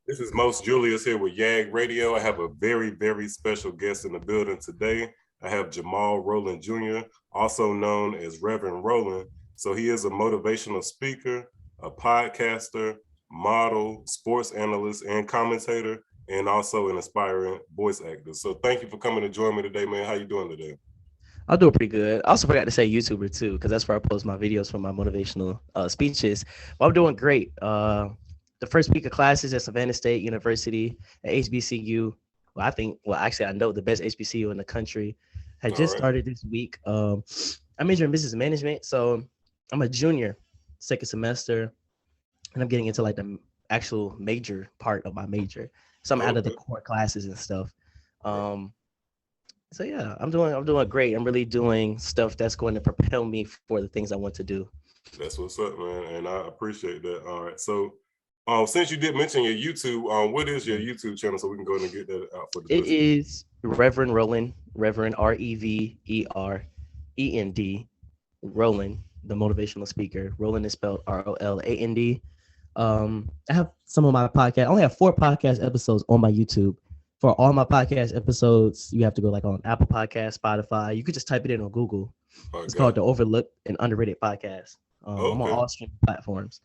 This is Most Julius here with YAG Radio. I have a very, very special guest in the building today. I have Jamaal Roland Jr., also known as Reverend Roland. So he is a motivational speaker, a podcaster, model, sports analyst, and commentator, and also an aspiring voice actor. So thank you for coming to join me today, man. How you doing today? I'll do it pretty good. I also forgot to say YouTuber too, because that's where I post my videos for my motivational speeches. But I'm doing great. The first week of classes at Savannah State University at HBCU. Actually, I know the best HBCU in the country. Had All just right. started this week. I major in business management, so I'm a junior, second semester, and I'm getting into like the actual major part of my major. So I'm out of the Okay. core classes and stuff. Right. Um, so yeah, I'm doing great. I'm really doing stuff that's going to propel me for the things I want to do. That's what's up, man. And I appreciate that. All right. So since you did mention your YouTube, what is your Mhm. YouTube channel so we can go and get that out for the It listeners? is Reverend Roland, Reverend Reverend Roland, the motivational speaker. Roland is spelled Roland. I have some of my podcast. I only have 4 podcast episodes on my YouTube. For all my podcast episodes, you have to go like on Apple Podcast, Spotify. You could just type it in on Google. All right, It's got called it. the Overlooked and Underrated Podcast. I'm on Okay. all streaming platforms.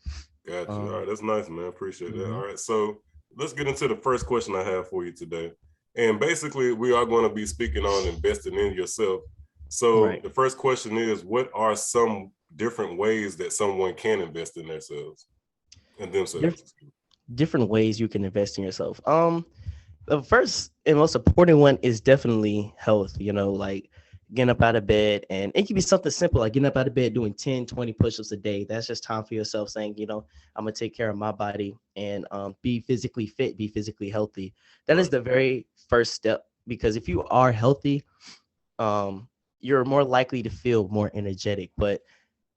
Got you. All right, Um, that's nice, man. Appreciate that. All mhm. right, so let's get into the first question I have for you today. And basically, we are going to be speaking on investing in yourself. So Right. the first question is, what are some different ways that someone can invest in themselves and Dif- themselves? Different ways you can invest in yourself. The first and most important one is definitely health. Like getting up out of bed, and it can be something simple like getting up out of bed, doing 10, 20 push-ups a day. That's just time for yourself saying, I'm gonna take care of my body and be physically fit, be physically healthy. That is Right, the very first step, because if you are healthy, um, you're more likely to feel more energetic. But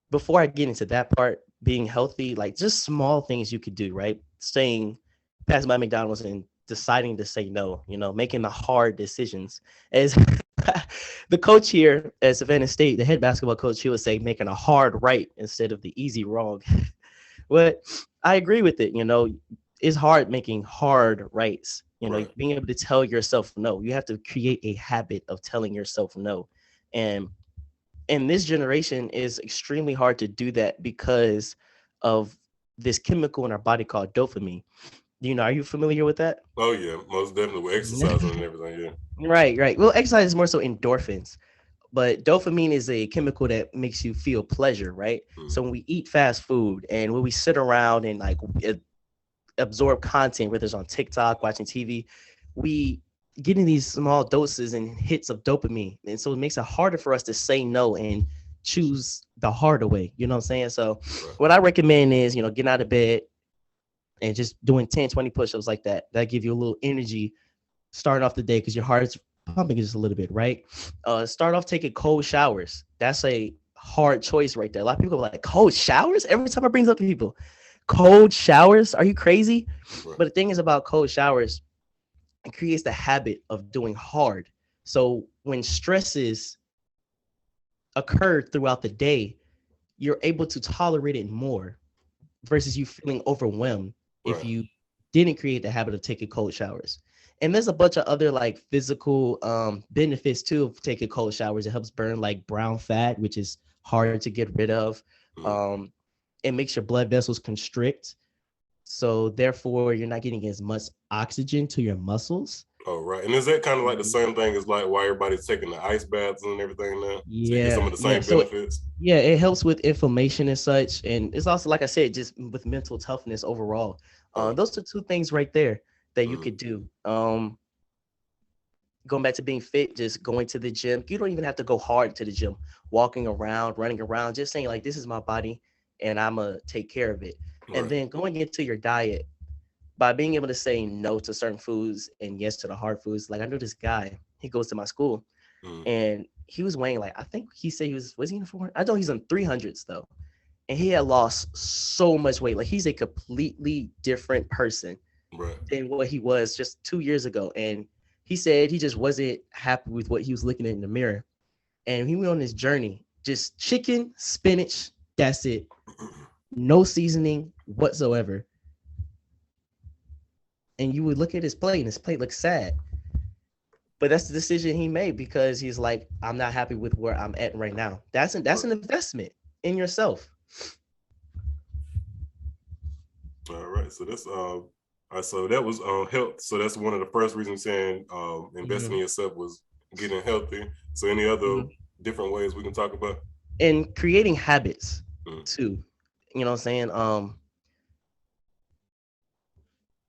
before I get into that part, being healthy, like just small things you could do, right? Staying passing by McDonald's and deciding to say no, making the hard decisions. As the coach here at Savannah State, the head basketball coach, he would say making a hard right instead of the easy wrong. But I agree with it. It's hard making hard rights. right, Being able to tell yourself no. You have to create a habit of telling yourself no. And in this generation is extremely hard to do that because of this chemical in our body called dopamine. Are you familiar with that? Oh yeah, most definitely with exercising and everything. Yeah. Right, right. Well, exercise is more so endorphins, but dopamine is a chemical that makes you feel pleasure, right? Mm, So when we eat fast food and when we sit around and like absorb content, whether it's on TikTok, watching TV, we getting these small doses and hits of dopamine. And so it makes it harder for us to say no and choose the harder way. You know what I'm saying? So right, what I recommend is, getting out of bed and just doing 10, 20 push-ups like that. That give you a little energy starting off the day because your heart's pumping just a little bit, right? Start off taking cold showers. That's a hard choice right there. A lot of people are like, cold showers? Every time I brings up to people, cold showers? Are you crazy? right, But the thing is about cold showers, it creates the habit of doing hard. So when stresses occur throughout the day, you're able to tolerate it more versus you feeling overwhelmed if right. you didn't create the habit of taking cold showers. And there's a bunch of other like physical benefits too of taking cold showers. It helps burn like brown fat, which is hard to get rid of. Mm. Um, it makes your blood vessels constrict. So therefore, you're not getting as much oxygen to your muscles. Oh, right. And is that kind of like the Mhm. same thing as like why everybody's taking the ice baths and everything now? So you get some Yeah, of the yeah. same So benefits? yeah, it helps with inflammation and such, and it's also like I said, just with mental toughness overall. Oh, Those are 2 things right there that you mm, could do. Going back to being fit, just going to the gym. You don't even have to go hard to the gym. Walking around, running around, just saying like, "This is my body, and I'm gonna take care of it." And right. then going into your diet by being able to say no to certain foods and yes to the hard foods. Like I knew this guy. He goes to my school Mm, and he was weighing like I think he said he was he in 400? I know he's in 300s though, and he had lost so much weight. Like he's a completely different person right. than what he was just 2 years ago. And he said he just wasn't happy with what he was looking at in the mirror, and he went on this journey. Just chicken, spinach. That's it. No seasoning whatsoever. and you would look at his plate and his plate looks sad. But that's the decision he made because he's like, I'm not happy with where I'm at right now. That's an investment in yourself. All right. So that's so that was health. So that's one of the first reasons saying investing in yourself was getting healthy. So any other different ways we can talk about? And creating habits too. You know what I'm saying?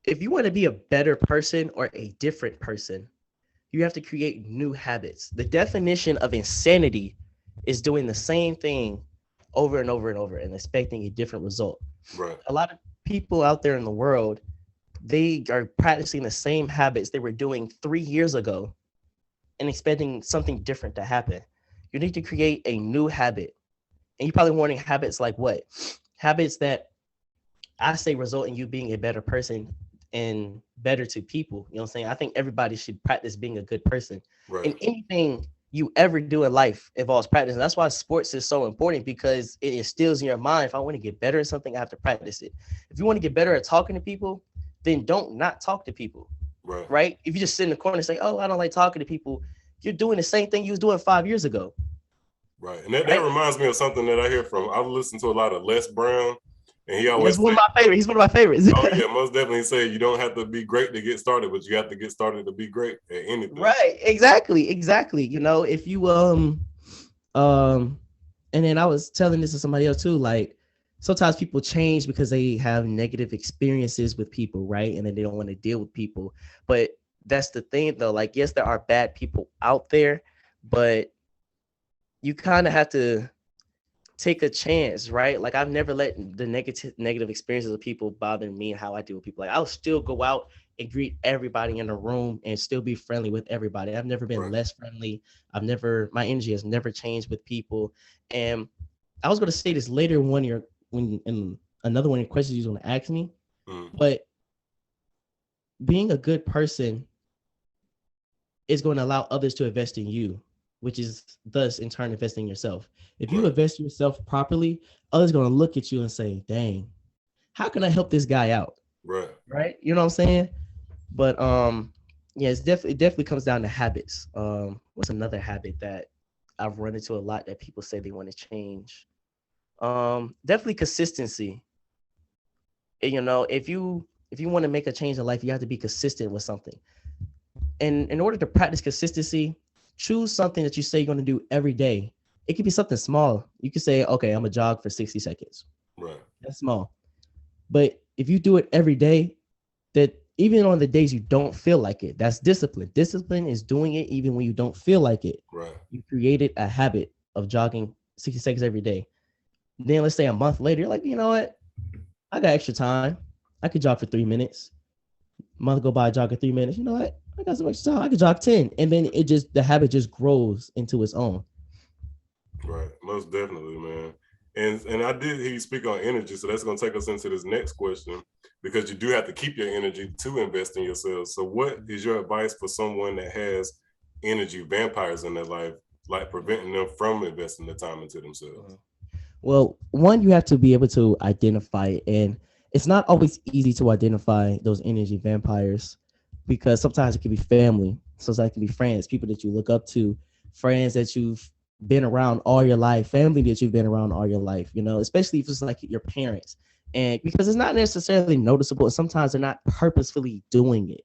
If you want to be a better person or a different person, you have to create new habits. The definition of insanity is doing the same thing over and over and over and expecting a different result. Right. A lot of people out there in the world, they are practicing the same habits they were doing 3 years ago and expecting something different to happen. You need to create a new habit. And you're probably wanting habits like what? Habits that I say result in you being a better person and better to people. You know what I'm saying? I think everybody should practice being a good person. Right. And anything you ever do in life involves practice. And that's why sports is so important, because it instills in your mind, if I want to get better at something, I have to practice it. If you want to get better at talking to people, then don't not talk to people. Right? If you just sit in the corner and say, oh, I don't like talking to people, you're doing the same thing you was doing 5 years ago. Right. And that reminds me of something that I hear from, I listen to a lot of Les Brown, and he always He's one of my favorites. He's one of my favorites. Oh yeah, most definitely say you don't have to be great to get started, but you have to get started to be great at anything. Right. Exactly. You know, if you and then I was telling this to somebody else too, like sometimes people change because they have negative experiences with people, right? And then they don't want to deal with people. But that's the thing though, like yes, there are bad people out there, but you kind of have to take a chance, right? Like I've never let the negative experiences of people bother me and how I deal with people. Like I'll still go out and greet everybody in the room and still be friendly with everybody. I've never been less friendly. My energy has never changed with people. And I was going to say this later when in another one of the questions you was going to ask me, but being a good person is going to allow others to invest in you, which is thus in turn investing in yourself. If you invest in yourself properly, others going to look at you and say, dang, how can I help this guy out? Right. You know what I'm saying? But yeah, it definitely comes down to habits. What's another habit that I've run into a lot that people say they want to change? Definitely consistency. You know, if you want to make a change in life, you have to be consistent with something. And in order to practice consistency, choose something that you say you're going to do every day. It could be something small. You could say, okay, I'm going to jog for 60 seconds. Right. That's small. But if you do it every day, that even on the days you don't feel like it, that's discipline. Discipline is doing it even when you don't feel like it. Right. You created a habit of jogging 60 seconds every day. Then let's say a month later, you're like, you know what? I got extra time. I could jog for 3 minutes. Month go by, jog for 3 minutes. You know what? I got some extra time. I could jog 10. And then the habit just grows into its own. Right. Most definitely, man. And I did hear you speak on energy, so that's going to take us into this next question, because you do have to keep your energy to invest in yourself. So what is your advice for someone that has energy vampires in their life, like preventing them from investing the time into themselves? Well, one, you have to be able to identify it. And it's not always easy to identify those energy vampires, because sometimes it can be family. Sometimes it can be friends, people that you look up to, friends that you've been around all your life, family that you've been around all your life, you know, especially if it's like your parents. And because it's not necessarily noticeable, and sometimes they're not purposefully doing it,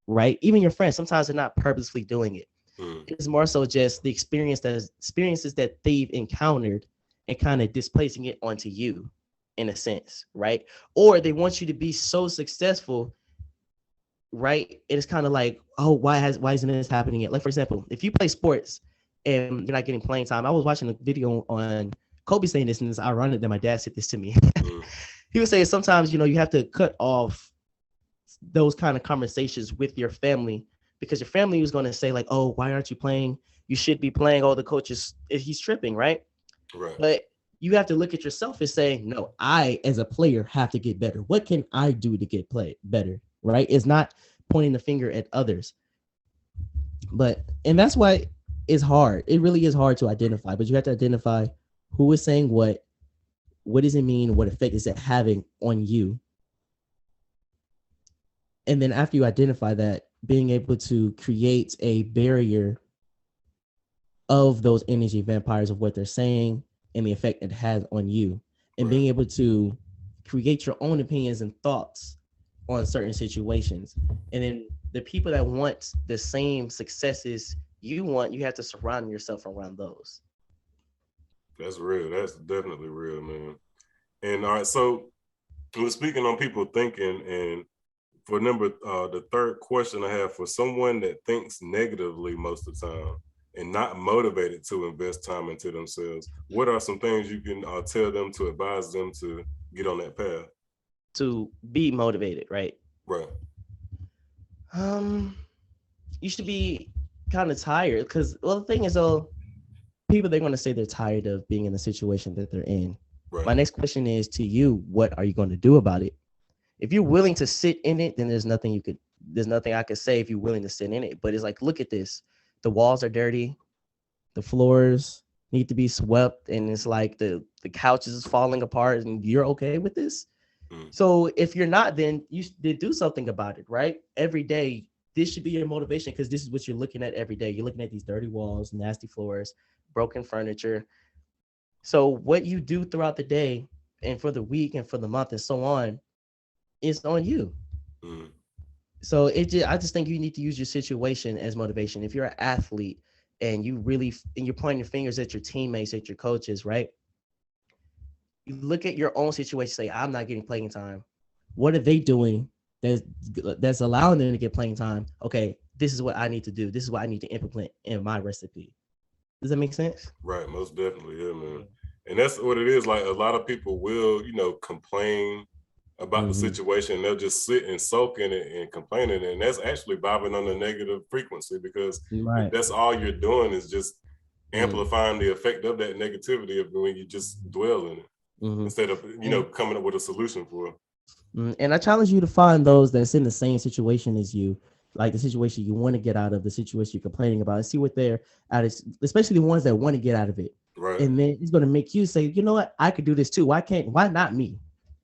right? Even your friends, sometimes they're not purposefully doing it. It's more so just the experiences that they've encountered and kind of displacing it onto you in a sense, right? Or they want you to be so successful, right? It's kind of like, oh, why isn't this happening yet? Like, for example, if you play sports and you're not getting playing time. I was watching a video on Kobe saying this, and it's ironic that my dad said this to me. He was saying sometimes, you know, you have to cut off those kind of conversations with your family, because your family was going to say like, oh, why aren't you playing? You should be playing. Oh, the coach he's tripping, right? Right. But you have to look at yourself and say, no, I as a player have to get better. What can I do to get better, right? It's not pointing the finger at others. And that's why it's hard. It really is hard to identify, but you have to identify who is saying what does it mean, what effect is it having on you. And then after you identify that, being able to create a barrier of those energy vampires of what they're saying and the effect it has on you, and Right. being able to create your own opinions and thoughts on certain situations. And then the people that want the same successes you want, you have to surround yourself around those. That's real. That's definitely real, man. And all right, so we're speaking on people thinking, and for the third question I have, for someone that thinks negatively most of the time and not motivated to invest time into themselves, what are some things you can tell them to advise them to get on that path? To be motivated, right? Right. Um, you should be kind of tired because, well, the thing is, though, people they're going to say they're tired of being in the situation that they're in. Right. My next question is to you: what are you going to do about it? If you're willing to sit in it, then there's nothing I could say if you're willing to sit in it. But it's like, look at this: the walls are dirty, the floors need to be swept, and it's like the couches is falling apart, and you're okay with this. Mm. So if you're not, then you did do something about it, right? Every day, this should be your motivation because this is what you're looking at every day. You're looking at these dirty walls, nasty floors, broken furniture. So what you do throughout the day and for the week and for the month and so on is on you. Mm. So I just think you need to use your situation as motivation. If you're an athlete and and you're pointing fingers at your teammates, at your coaches, right? You look at your own situation, say, I'm not getting playing time. What are they doing that's that's allowing them to get playing time? Okay, this is what I need to do. This is what I need to implement in my recipe. Does that make sense? Right. Most definitely. Yeah, man. And that's what it is. Like, a lot of people will, complain about the Mm-hmm. situation, and they'll just sit and soak in it and complaining. And that's actually vibing on the negative frequency, because if Right. that's all you're doing is just Mm-hmm. amplifying the effect of that negativity of when you just dwell in it Mm-hmm. instead of, And, coming up with a solution for it. and I challenge you to find those that's in the same situation as you, like the situation you want to get out of, the situation you're complaining about, and see what they're out of, especially the ones that want to get out of it. Right. And then it's going to make you say, you know what, I could do this too. Why not me?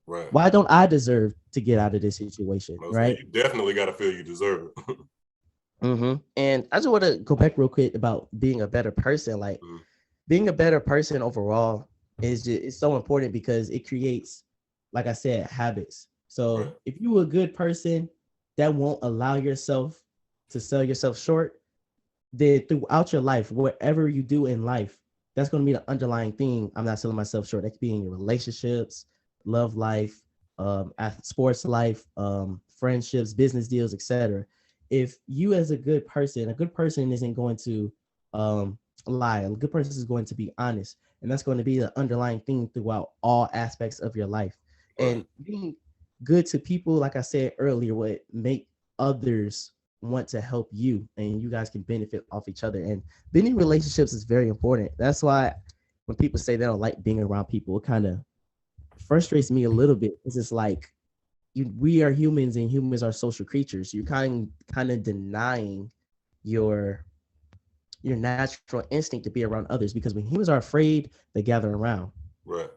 Right. Why don't I deserve to get out of this situation? And Right. you definitely got to feel you deserve it. And I just want to go back real quick about being a better person. Like Mm. being a better person overall is so important because it creates, like I said, habits. Right. So if you're a good person that won't allow yourself to sell yourself short, then throughout your life, whatever you do in life, that's going to be the underlying thing. I'm not selling myself short. That could be in your relationships, love life, sports life, friendships, business deals, etc. If you, as a good person isn't going to lie. A good person is going to be honest, and that's going to be the underlying thing throughout all aspects of your life. Right. And being good to people, like I said earlier, would make others want to help you, and you guys can benefit off each other. And being in relationships is very important. That's why when people say they don't like being around people, it kind of frustrates me a little bit. It's just like we are humans, and humans are social creatures. You're kind of denying your natural instinct to be around others, because when humans are afraid, they gather around. Right.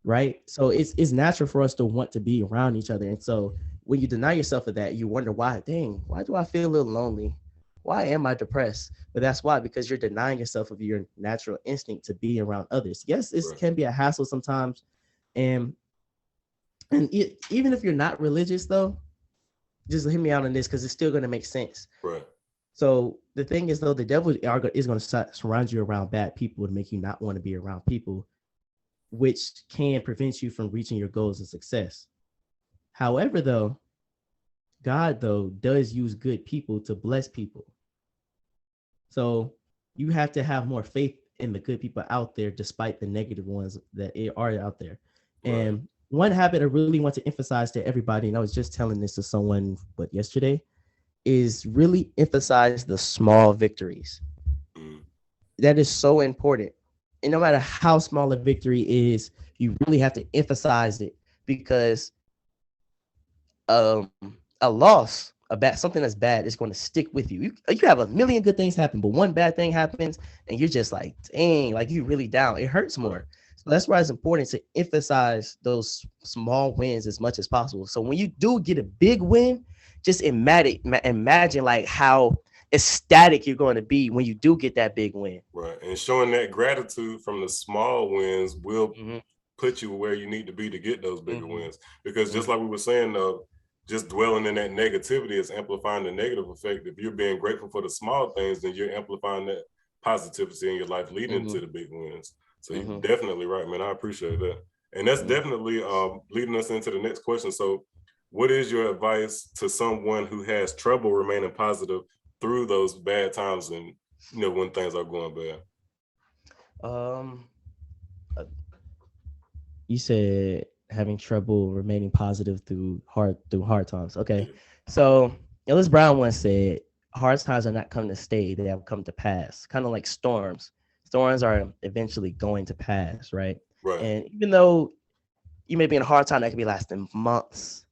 Right. So it's natural for us to want to be around each other. And so when you deny yourself of that, you wonder why, dang, why do I feel a little lonely? Why am I depressed? But that's why, because you're denying yourself of your natural instinct to be around others. Yes, it Right. can be a hassle sometimes. And even if you're not religious though, just hear me out on this because it's still going to make sense. Right. So the thing is, though, the devil is going to surround you around bad people to make you not want to be around people, which can prevent you from reaching your goals and success. However, though, God, though, does use good people to bless people. So you have to have more faith in the good people out there, despite the negative ones that are out there. Right. And one habit I really want to emphasize to everybody, and I was just telling this to someone, but yesterday, is really emphasize the small victories. Mm. That is so important. And no matter how small a victory is, you really have to emphasize it, because a loss, something that's bad is going to stick with you. You have a million good things happen, but one bad thing happens and you're just like, dang, like you really down. It hurts Right. more. So that's why it's important to emphasize those small wins as much as possible. So when you do get a big win, just imagine like how ecstatic you're going to be when you do get that big win. Right. And showing that gratitude from the small wins will Mm-hmm. put you where you need to be to get those bigger Mm-hmm. wins. Because just like we were saying, just dwelling in that negativity is amplifying the negative effect. If you're being grateful for the small things, then you're amplifying that positivity in your life, leading to the big wins. So you're definitely right, man. I appreciate that. And that's definitely leading us into the next question. So what is your advice to someone who has trouble remaining positive through those bad times and, when things are going bad? Um, uh, you said having trouble remaining positive through hard times. Okay, Yeah. so Ellis Brown once said, "Hard times are not coming to stay; they have come to pass." Kind of like storms. Storms are eventually going to pass, right? Right. And even though you may be in a hard time that could be lasting months,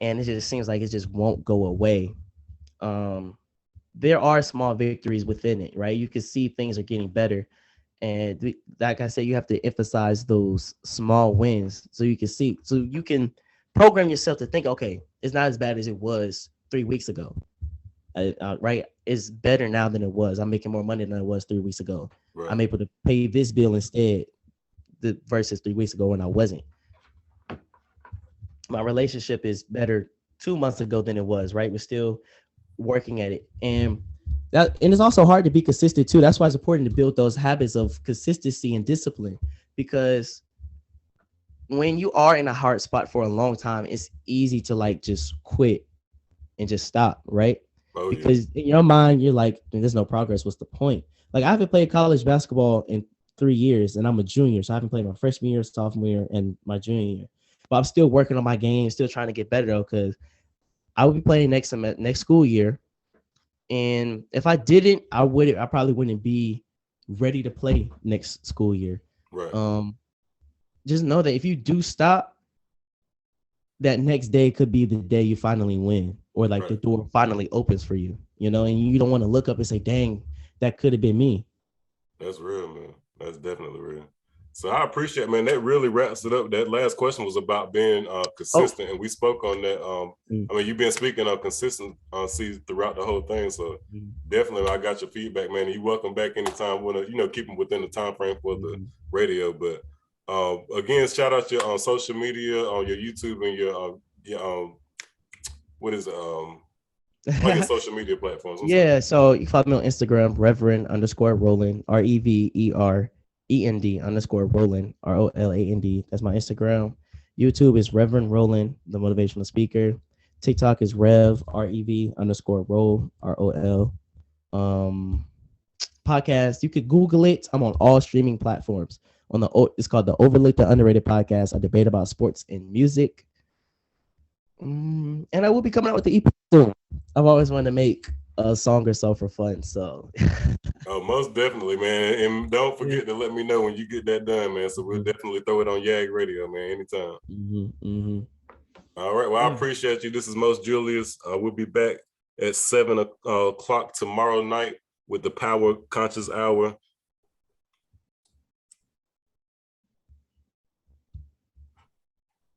and it just seems like it just won't go away. Um, there are small victories within it, right? You can see things are getting better, and like I said, you have to emphasize those small wins so you can program yourself to think, okay, it's not as bad as it was 3 weeks ago. Right? It's better now than it was. I'm making more money than I was 3 weeks ago. Right. I'm able to pay this bill instead, versus 3 weeks ago when I wasn't. My relationship is better 2 months ago than it was. Right? We're still working at it, and it's also hard to be consistent too. That's why it's important to build those habits of consistency and discipline, because when you are in a hard spot for a long time, it's easy to like just quit and just stop, right? Oh yeah. Because in your mind, you're like, there's no progress. What's the point? Like, I haven't played college basketball in 3 years, and I'm a junior, so I haven't played my freshman year, sophomore year, and my junior year. But I'm still working on my game, still trying to get better though, because I will be playing next school year. And if I didn't, I probably wouldn't be ready to play next school year. Right. Um, just know that if you do stop, that next day could be the day you finally win, or like the Right. door finally opens for you, and you don't want to look up and say, dang, that could have been me. That's real, man. That's definitely real. So I appreciate, man. That really wraps it up. That last question was about being Oh, consistent, and we spoke on that. I mean, you've been speaking of consistency throughout the whole thing. So definitely, I got your feedback, man. You're welcome back anytime. Want to, keep them within the time frame for the radio. But again, shout out your on social media, on your YouTube and your what is it? On your social media platforms. Yeah, so you follow me on Instagram, Reverend_Roland, REVEREND_Roland, ROLAND. That's my Instagram. YouTube is Reverend Roland, the motivational speaker. TikTok is Rev_Roll, ROL. Um, Podcast, you could Google it. I'm on all streaming platforms. It's called the Overlooked and Underrated Podcast. I debate about sports and music. And I will be coming out with the EP soon. I've always wanted to make a song or so for fun. So Oh, most definitely, man. And don't forget to let me know when you get that done, man. So we'll definitely throw it on YAG Radio, man, anytime. All right. Well, I appreciate you. This is Most Julius. We'll be back at 7 o'clock tomorrow night with the Power Conscious Hour.